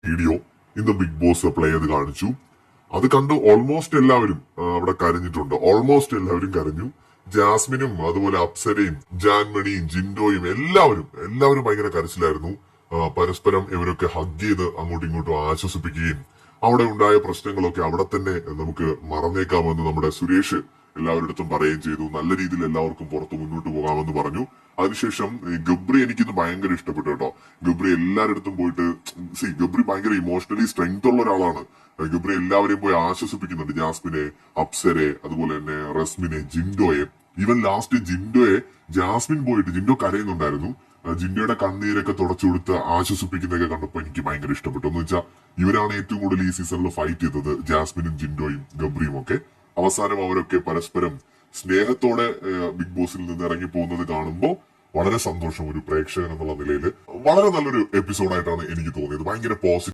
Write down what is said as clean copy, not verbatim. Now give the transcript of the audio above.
Video ഇന്ന് big boss play ചെയ്ത് കാണിച്ചു. അത് കണ്ട് ഓൾമോസ്റ്റ് എല്ലാവരും അവിടെ കരഞ്ഞിട്ടുണ്ട്. ഓൾമോസ്റ്റ് എല്ലാവരും കരഞ്ഞു. ജാസ്മിനും അതുപോലെ അപ്സരയും ജാൻമണിയും ജിൻഡോയും എല്ലാവരും ഭയങ്കര കരച്ചിലായിരുന്നു. പരസ്പരം ഇവരൊക്കെ ഹഗ് ചെയ്ത് അങ്ങോട്ടും ഇങ്ങോട്ടും ആശ്വസിപ്പിക്കുകയും അവിടെ ഉണ്ടായ പ്രശ്നങ്ങളൊക്കെ അവിടെ തന്നെ നമുക്ക് മറന്നേക്കാമെന്ന് നമ്മുടെ സുരേഷ് എല്ലാവരുടെ പറയുകയും ചെയ്തു. നല്ല രീതിയിൽ എല്ലാവർക്കും പുറത്ത് മുന്നോട്ട് പോകാമെന്ന് പറഞ്ഞു. അതിനുശേഷം ഗബ്രി എനിക്കിന്ന് ഭയങ്കര ഇഷ്ടപ്പെട്ടു കേട്ടോ. ഗബ്രി എല്ലാവരുടെ പോയിട്ട് ഗബ്രി ഭയങ്കര ഇമോഷണലി സ്ട്രെങ്ത് ഉള്ള ഒരാളാണ്. ഗബ്രി എല്ലാവരെയും പോയി ആശ്വസിപ്പിക്കുന്നുണ്ട്. ജാസ്മിനെ, അപ്സരെ, അതുപോലെ തന്നെ റസ്മിനെ, ജിൻഡോയെ. ഈവൻ ലാസ്റ്റ് ജാസ്മിൻ പോയിട്ട് ജിൻഡോ കരയുന്നുണ്ടായിരുന്നു. ജിൻഡോയുടെ കണ്ണീരൊക്കെ തുടച്ചു കൊടുത്ത് ആശ്വസിപ്പിക്കുന്നതൊക്കെ കണ്ടപ്പോൾ എനിക്ക് ഭയങ്കര ഇഷ്ടപ്പെട്ടു. എന്ന് വെച്ചാൽ ഇവരാണ് ഏറ്റവും കൂടുതൽ ഈ സീസണിൽ ഫൈറ്റ് ചെയ്തത്, ജാസ്മിനും ജിൻഡോയും ഗബ്രിയും ഒക്കെ. അവസാനം അവരൊക്കെ പരസ്പരം സ്നേഹത്തോടെ ബിഗ് ബോസിൽ നിന്ന് ഇറങ്ങി പോകുന്നത് കാണുമ്പോൾ വളരെ സന്തോഷം. ഒരു പ്രേക്ഷകൻ എന്നുള്ള നിലയിൽ വളരെ നല്ലൊരു എപ്പിസോഡായിട്ടാണ് എനിക്ക് തോന്നിയത്. ഭയങ്കര പോസിറ്റീവ്